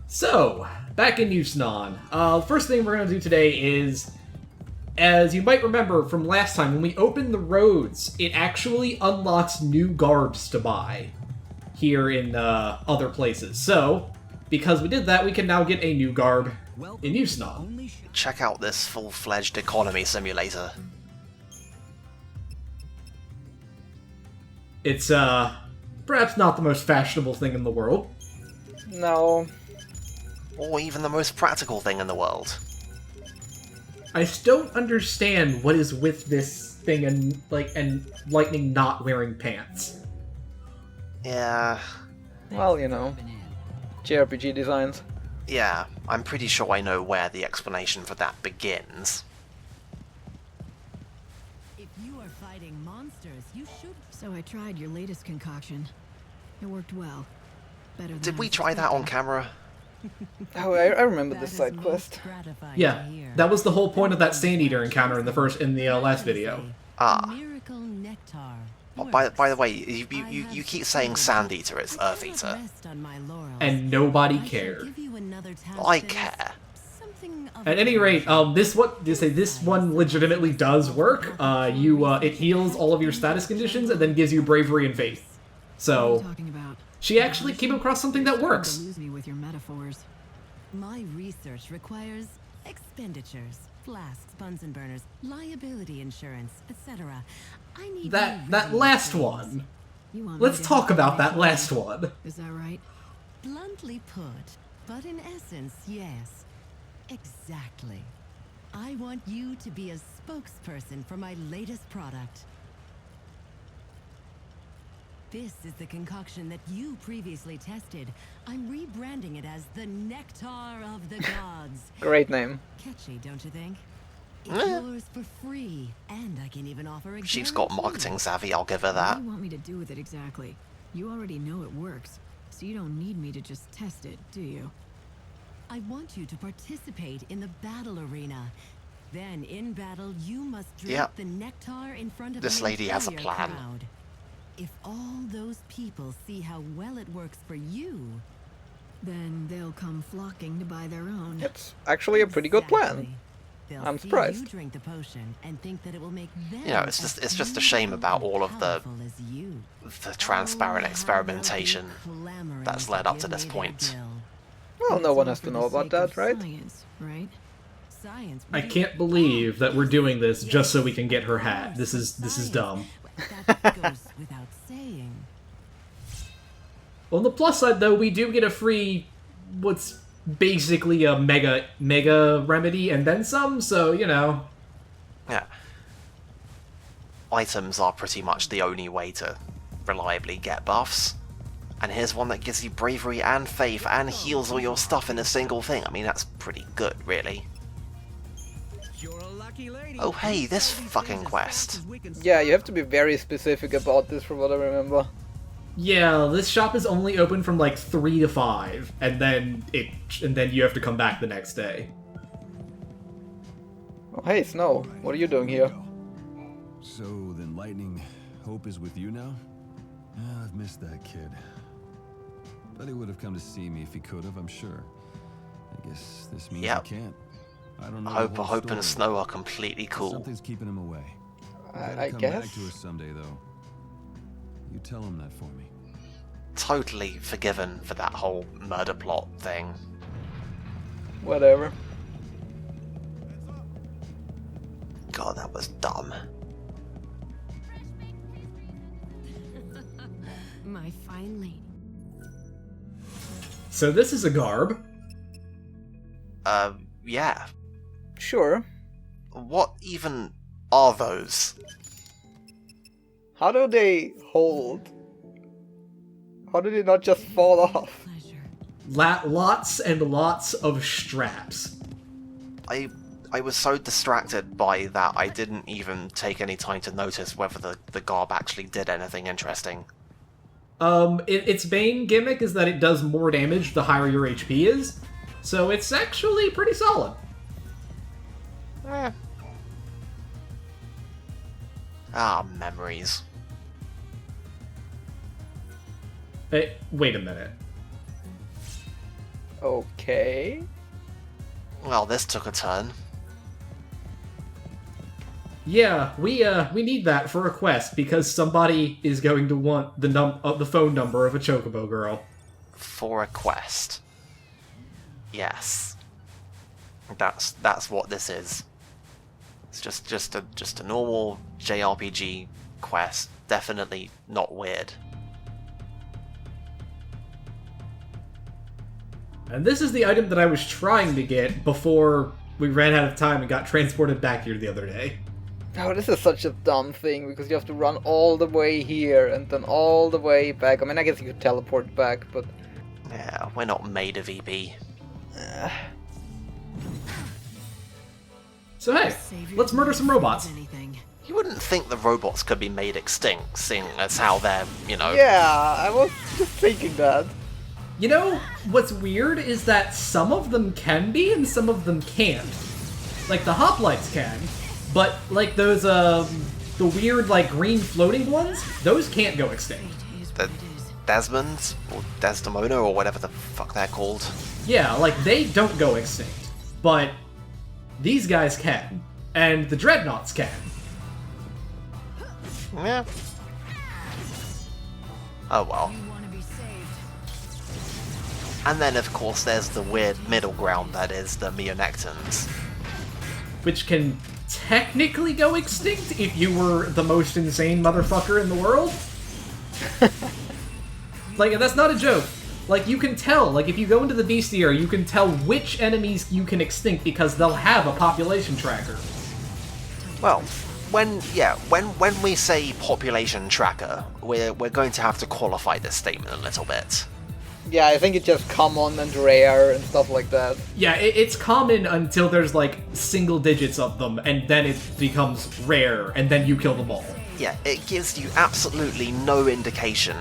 So, back in Yusnan. First thing we're going to do today is, as you might remember from last time, when we opened the roads, it actually unlocks new garbs to buy here in other places. So, because we did that, we can now get a new garb in Yusnan. Check out this full-fledged economy simulator. It's, perhaps not the most fashionable thing in the world. No. Or even the most practical thing in the world. I don't understand what is with this thing and Lightning not wearing pants. Yeah. Well, you know. JRPG designs. Yeah, I'm pretty sure I know where the explanation for that begins. If you are fighting monsters, you should. So I tried your latest concoction. It worked well. Better than Did we I try that on expected. camera? Oh, I remember That this is side most quest. gratifying Yeah, to hear. that was the whole point of that Sand Eater encounter in the last video. Ah. Miracle nectar. Oh, by the way, you keep saying Sand Eater, it's Earth Eater. And nobody cared. I care. At any rate, this one legitimately does work. It heals all of your status conditions and then gives you bravery and faith. So she actually came across something that works. Lose me with your metaphors. My research requires expenditures, flasks, Bunsen burners, liability insurance, etc. I need That last one. Let's talk about that last one. Is that right? Bluntly put, but in essence, yes. Exactly. I want you to be a spokesperson for my latest product. This is the concoction that you previously tested. I'm rebranding it as the Nectar of the Gods. Great name. Catchy, don't you think? It's yours for free, and I can even offer a She's got guarantee. marketing savvy, I'll give her What that. do you want me to do with it exactly? You already know it works, so you don't need me to just test it, do you? I want you to participate in the battle arena. Then, in battle, you must drink Yep. the nectar in front of This an lady has a entire plan. crowd. If all those people see how well it works for you, then they'll come flocking to buy their own. It's actually a pretty good plan. Exactly. They'll I'm see surprised. You drink the potion and think that it will make them You know, it's as just a shame about all of the powerful as you. transparent Oh, how experimentation they'll be clamoring that's led up to this give me point. their bill. Well, no It's one all has for to the know about sake that, of right? Science, right? Science. I really- can't believe that we're doing this just so we can get her Yes, hat. This is science. dumb. That goes without saying. On the plus side, though, we do get a free, what's basically a mega remedy and then some, so, you know. Yeah. Items are pretty much the only way to reliably get buffs. And here's one that gives you bravery and faith and heals all your stuff in a single thing. I mean, that's pretty good, really. Oh hey, this fucking quest. Yeah, you have to be very specific about this from what I remember. Yeah, this shop is only open from like 3 to 5, and then you have to come back the next day. Oh, hey, Snow. What are you doing here? So then Lightning, Hope is with you now? Yeah, I've missed that kid. But he would have come to see me if he could have, I'm sure. I guess this means Yep. he can't. I don't know. Hope, the whole Hope and story. Snow are completely cool. Something's keeping him away. Gotta I come guess. back to her someday, though. You tell him that for me. Totally forgiven for that whole murder plot thing. Whatever. God, that was dumb. My fine lady. So this is a garb. Yeah. Sure. What even are those? How do they hold? How did it not just fall off? Pleasure. Lots and lots of straps. I was so distracted by that I didn't even take any time to notice whether the garb actually did anything interesting. Its main gimmick is that it does more damage the higher your HP is, so it's actually pretty solid. Ah, memories. Hey, wait a minute. Okay. Well, this took a turn. Yeah, we need that for a quest because somebody is going to want the phone number of a Chocobo girl. For a quest. Yes. That's what this is. It's just a normal JRPG quest. Definitely not weird. And this is the item that I was trying to get before we ran out of time and got transported back here the other day. Oh, this is such a dumb thing, because you have to run all the way here and then all the way back. I mean, I guess you could teleport back, but... Yeah, we're not made of EP. So hey, let's murder some robots. You wouldn't think the robots could be made extinct, seeing as how they're, you know... Yeah, I was just thinking that. You know, what's weird is that some of them can be and some of them can't. Like, the hoplites can, but, like, those, the weird, like, green floating ones, those can't go extinct. The Desmonds, or Desdemona, or whatever the fuck they're called. Yeah, like, they don't go extinct, but these guys can, and the Dreadnoughts can. Yeah. Oh well. And then, of course, there's the weird middle ground that is the Meonectons. Which can technically go extinct if you were the most insane motherfucker in the world. Like, that's not a joke. Like, you can tell, like, if you go into the bestiary, you can tell which enemies you can extinct because they'll have a population tracker. Well, when we say population tracker, we're going to have to qualify this statement a little bit. Yeah, I think it's just common and rare and stuff like that. Yeah, it's common until there's, like, single digits of them, and then it becomes rare, and then you kill them all. Yeah, it gives you absolutely no indication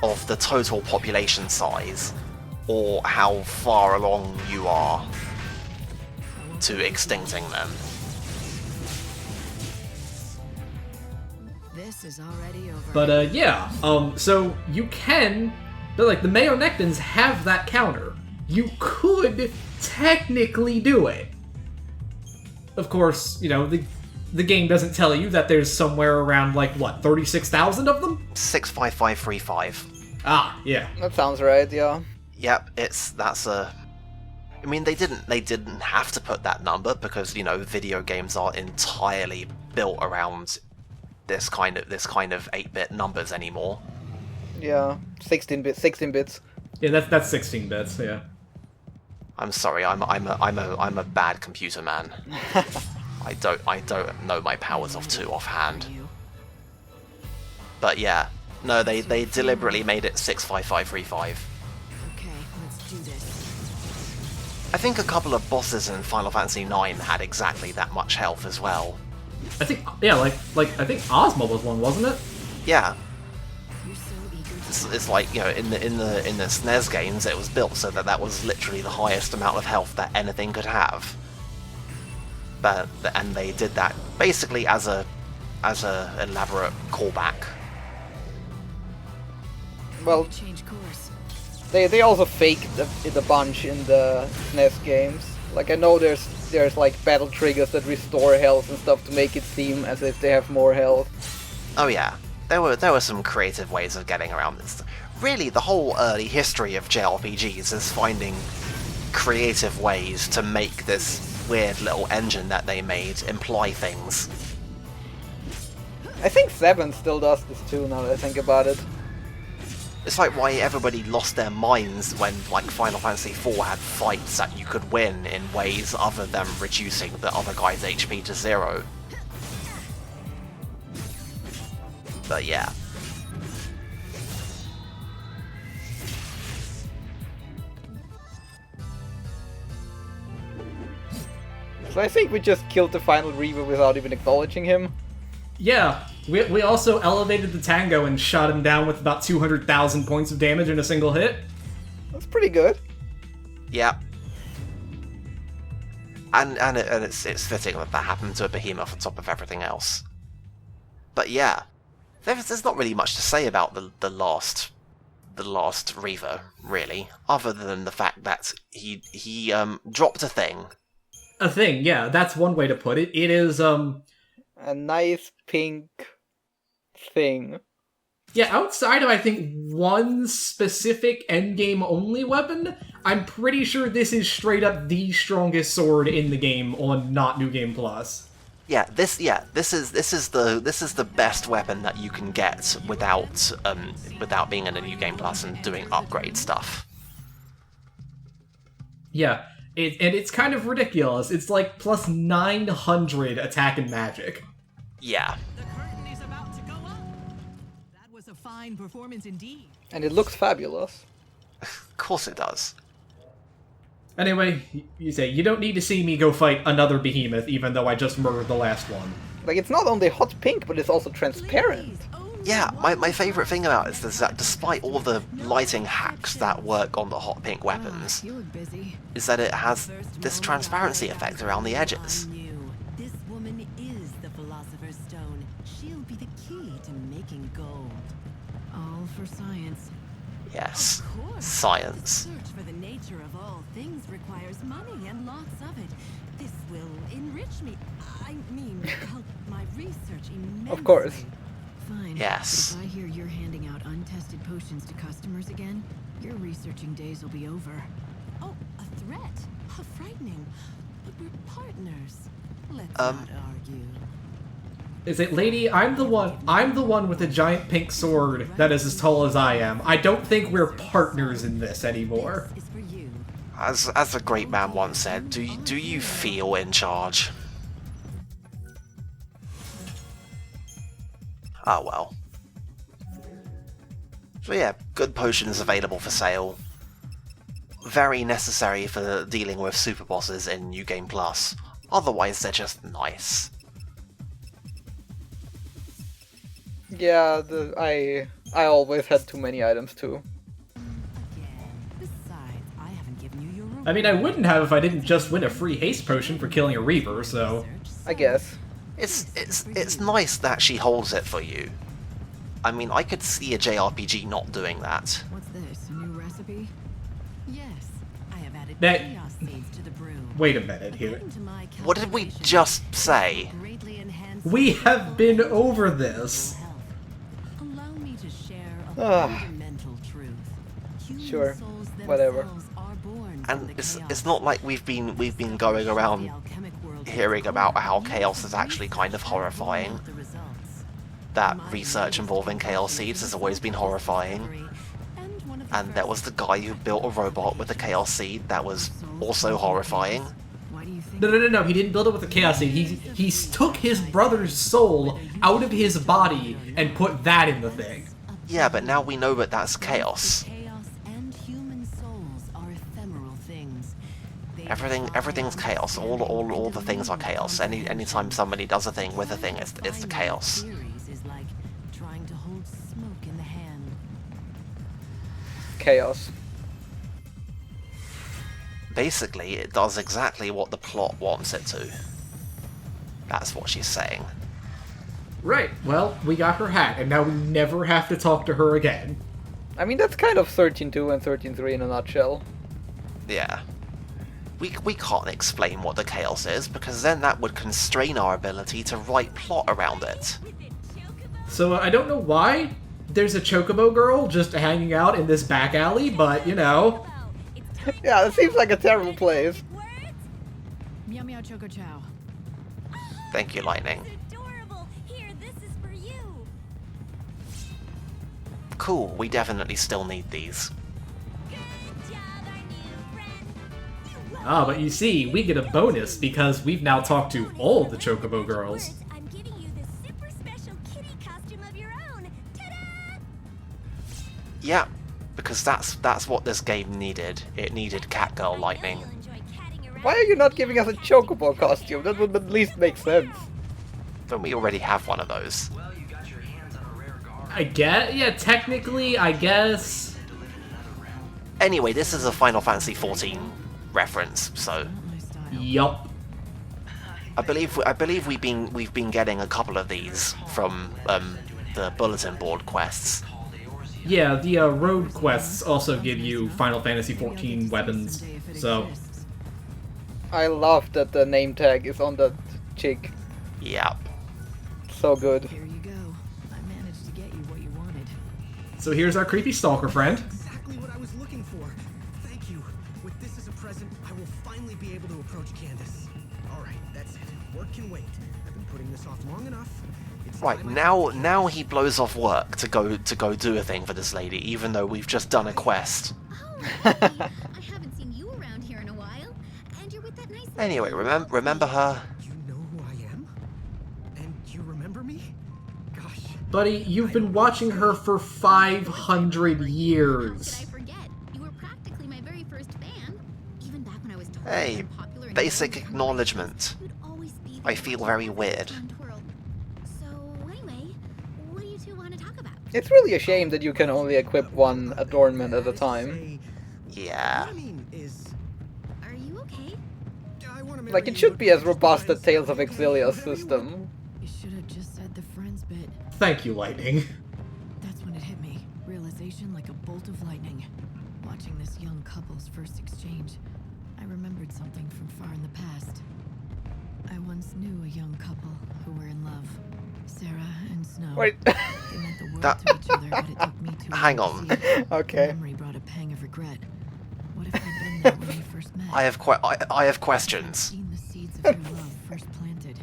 of the total population size, or how far along you are to extincting them. This is already over. But, yeah, so you can... But, like, the Meonectons have that counter. You could technically do it. Of course, you know, the game doesn't tell you that there's somewhere around, like, what, 36,000 of them? 65535. Ah, yeah. That sounds right, yeah. Yep, that's a... I mean, they didn't have to put that number because, you know, video games are entirely built around this kind of 8-bit numbers anymore. Yeah, 16 bits. Yeah, that's 16 bits, yeah. I'm sorry, I'm a bad computer man. I don't know my powers of 2 offhand. But yeah, no, they deliberately made it 65535. Okay, let's do this. I think a couple of bosses in Final Fantasy IX had exactly that much health as well. I think, yeah, like I think Ozma was one, wasn't it? Yeah. You're so eager It's like, you know, in the SNES games, it was built so that was literally the highest amount of health that anything could have. And they did that basically as a elaborate callback. Well, change course. they also faked it a bunch in the SNES games. Like, I know there's like battle triggers that restore health and stuff to make it seem as if they have more health. Oh yeah, there were some creative ways of getting around this. Really, the whole early history of JRPGs is finding creative ways to make this weird little engine that they made imply things. I think 7 still does this too, now that I think about it. It's like why everybody lost their minds when, like, Final Fantasy IV had fights that you could win in ways other than reducing the other guy's HP to 0. But yeah. So I think we just killed the final Reaver without even acknowledging him. Yeah, we also elevated the Tango and shot him down with about 200,000 points of damage in a single hit. That's pretty good. Yeah. And it's fitting that happened to a behemoth on top of everything else. But yeah, there's not really much to say about the last the last Reaver, really, other than the fact that he dropped a thing. A thing, yeah, that's one way to put it. It is, A nice pink thing. yeah, outside of, I think, one specific endgame only weapon, I'm pretty sure this is straight up the strongest sword in the game on not New Game Plus. This is the best weapon that you can get without being in a New Game Plus and doing upgrade stuff. Yeah, and it's kind of ridiculous. It's like plus 900 attack and magic. Yeah. The curtain is about to go up. That was a fine performance indeed. And it looks fabulous. Of course it does. Anyway, you say, you don't need to see me go fight another behemoth, even though I just murdered the last one. Like, it's not only hot pink, but it's also transparent. Yeah, my favourite thing about it is that despite all the lighting hacks that work on the hot pink weapons, You look busy. is that it has this transparency effect around the edges. This woman is the Philosopher's Stone. She'll be the key to making gold. All for science. Yes, Of course. science. Search for the nature of all things requires money and lots of it. This will enrich me. I mean, help my research immensely. Of course. Fine. Yes. If I hear you're handing out untested potions to customers again, your researching days will be over. Oh, a threat? How frightening. But we're partners. Let's not argue. Is it, lady, I'm the one with the giant pink sword that is as tall as I am. I don't think we're partners in this anymore. This is for you. As a great man once said, do you feel in charge? Oh well. So yeah, good potions available for sale. Very necessary for dealing with super bosses in New Game Plus. Otherwise, they're just nice. Yeah, I always had too many items too. Besides, I haven't given you your I mean, I wouldn't have if I didn't just win a free haste potion for killing a Reaver, so... I guess. It's nice that she holds it for you. I mean, I could see a JRPG not doing that. What's this? A new recipe? Yes, I have added That- chaos seeds to the brew. Wait a minute here. According to my What did we calculations, just say? greatly enhance We have been over this. health. Allow me to share a Ah. fundamental truth. Human Sure, souls whatever. themselves are born from And the it's chaos. not like we've been going around The alchemic world hearing about how chaos is actually kind of horrifying. the results. That My research involving chaos seeds has always been horrifying. And one of the And there was the guy who built a robot with a chaos seed that was also horrifying. Why do you think No, he didn't build it with a chaos seed. He took his brother's soul out of his body and put that in the thing. Yeah, but now we know that that's chaos. chaos and human souls are ephemeral things? They Everything's chaos. All the things are chaos. Anytime somebody does a thing with a thing, it's the chaos. Theories is like trying to hold smoke in the hand. Chaos. Basically, it does exactly what the plot wants it to. That's what she's saying. Right, well, we got her hat, and now we never have to talk to her again. I mean, that's kind of 13.2 and 13.3 in a nutshell. Yeah. We can't explain what the chaos is, because then that would constrain our ability to write plot around it. So I don't know why there's a Chocobo girl just hanging out in this back alley, but, you know... Yeah, it seems like a terrible place. Meow meow choco chow. Thank you, Lightning. Adorable. Here, this is for you. Cool, we definitely still need these. Good job, our new friend. Ah, but you see, we get a bonus because we've now talked to all the Chocobo girls. I'm giving you this super special kitty costume of your own. Ta-da! Yeah, because that's what this game needed. It needed Catgirl Lightning. You'll enjoy catting around. Why are you not giving us a Chocobo costume? That would at least make sense. But we already have one of those. I guess? Yeah, technically, I guess... Anyway, this is a Final Fantasy XIV reference, so My style. Yup. I believe we've been getting a couple of these from the bulletin board quests. Yeah, the road quests also give you Final Fantasy XIV weapons, so... I love that the name tag is on that chick. Yep. So good. Here you go. I managed to get you what you wanted. So here's our creepy stalker friend. Exactly what I was looking for. Thank you. With this as a present, I will finally be able to approach Candace. Alright, that's it. Work can wait. I've been putting this off long enough. It's Right, time now he blows off work to go do a thing for this lady, even though we've just done a quest. Oh, hey, I haven't seen you around here in a while. And you're with that nice Anyway, remember her? You know who I am? And you remember me? Gosh. Buddy, you've been watching her for 500 How years. could I forget? You were practically my very first fan. Even back when I was totally Hey, unpopular and basic nobody acknowledgement. you'd always be I the feel one very to weird. twirl. So anyway, what do you two want to talk about? It's really a shame that you can only equip one adornment at a time. Yeah. What I mean is, Are you okay? I want to Like, it should be as robust as Tales of Exilia's system. You should have just said the friends bit. Thank you, Lightning. That's when it hit me. Realization like a bolt of lightning. Watching this young couple's first exchange, I remembered something from far in the past. I once knew a young couple who were in love. Sarah and Snow. Wait. They meant the world to each other, but it took me too Hang long on. to see it. Okay. Memory brought a pang of regret. What if I'd been there when we first met? I have questions. Seen the seeds of your love first planted.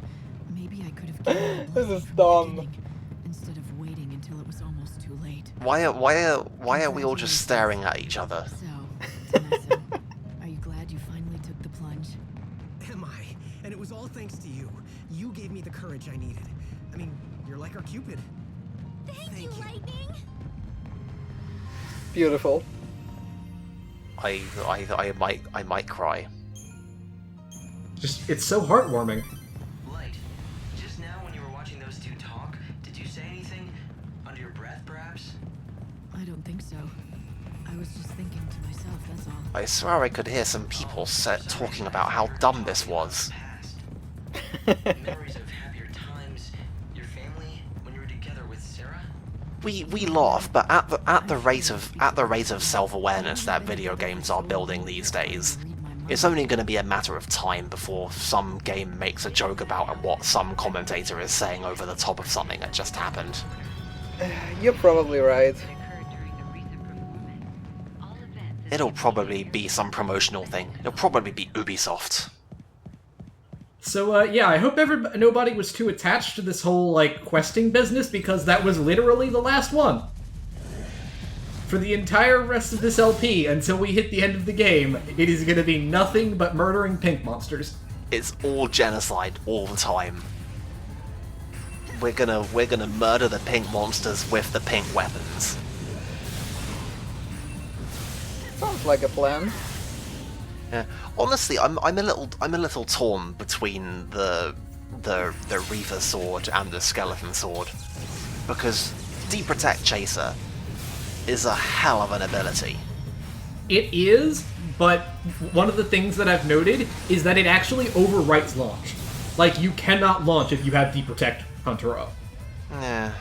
Maybe I could have given you a This blessing is from the dumb. beginning, instead of waiting until it was almost too late. Why are we all just staring at each other? So, Tanessa, are you glad you finally took the plunge? Am I? And it was all thanks to you. You gave me the courage I needed. I mean, you're like our Cupid. Thank you, Lightning. Beautiful. I might cry. Just, it's so heartwarming. Light, just now when you were watching those two talk, did you say anything? Under your breath, perhaps? I don't think so. I was just thinking to myself, that's all. I swear I could hear some people talking about how dumb this was. Past. Memories of happier times, your family, when you were together with Sarah? We laugh, but at the rate of self-awareness that video games are building these days, it's only going to be a matter of time before some game makes a joke about what some commentator is saying over the top of something that just happened. You're probably right. It'll probably be some promotional thing. It'll probably be Ubisoft. So, yeah, I hope nobody was too attached to this whole, like, questing business, because that was literally the last one. For the entire rest of this LP, until we hit the end of the game, it is gonna be nothing but murdering pink monsters. It's all genocide all the time. We're gonna murder the pink monsters with the pink weapons. Sounds like a plan. Yeah. Honestly, I'm a little torn between the Reaver sword and the skeleton sword, because Deep Protect Chaser is a hell of an ability. It is, but one of the things that I've noted is that it actually overwrites launch. Like, you cannot launch if you have Deep Protect Huntero. Yeah.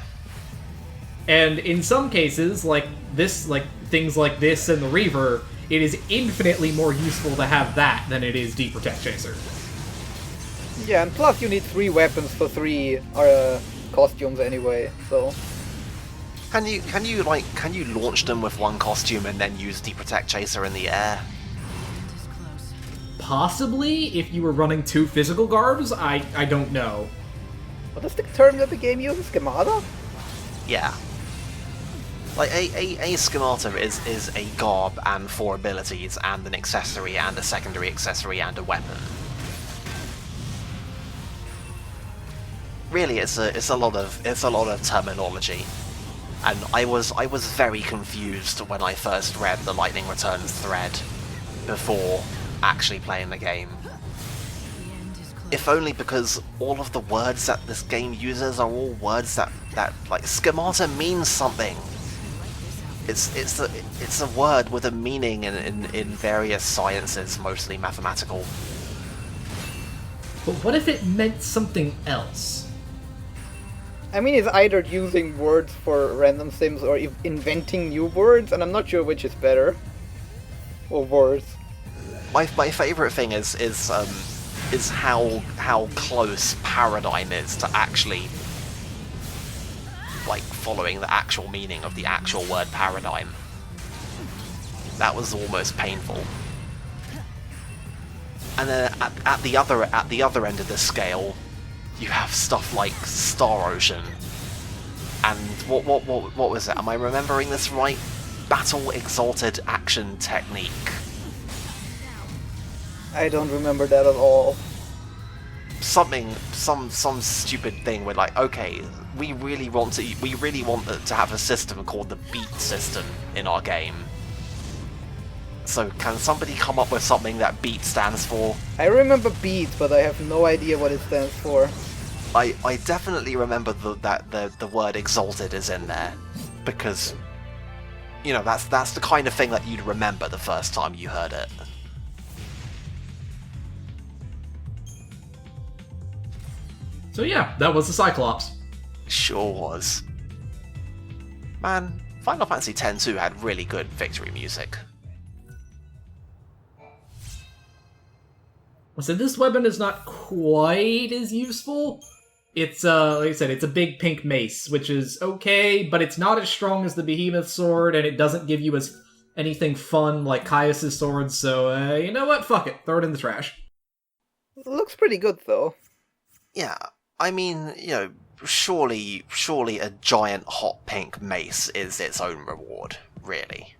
And in some cases, like this, like things like this and the Reaver, it is infinitely more useful to have that than it is Deep Protect Chaser. Yeah, and plus you need 3 weapons for 3 costumes anyway, so... Can you launch them with one costume and then use Deep Protect Chaser in the air? Just close. Possibly, if you were running 2 physical garbs, I don't know. What is the term that the game uses? Schemata? Yeah. Like, a schemata is a garb and 4 abilities and an accessory and a secondary accessory and a weapon. Really, it's a lot of terminology, and I was very confused when I first read the Lightning Returns thread before actually playing the game. The end is close. If only because all of the words that this game uses are all words that like schemata means something. It's a word with a meaning in various sciences, mostly mathematical. But what if it meant something else? I mean, it's either using words for random sims or inventing new words, and I'm not sure which is better. Or worse. My favourite thing is how close Paradigm is to actually like following the actual meaning of the actual word paradigm. That was almost painful. And then at the other end of the scale, you have stuff like Star Ocean, and what was it? Am I remembering this right? Battle Exalted Action Technique. I don't remember that at all. Some stupid thing where like, okay, we really want to have a system called the beat system in our game. So can somebody come up with something that beat stands for? I remember beat, but I have no idea what it stands for. I definitely remember that the word exalted is in there, because you know that's the kind of thing that you'd remember the first time you heard it. So yeah, that was the Cyclops. Sure was. Man, Final Fantasy X-2 had really good victory music. So this weapon is not quite as useful. It's like I said, it's a big pink mace, which is okay, but it's not as strong as the Behemoth sword, and it doesn't give you anything fun like Caius' sword. So you know what? Fuck it, throw it in the trash. It looks pretty good though. Yeah, I mean, you know, surely a giant hot pink mace is its own reward, really.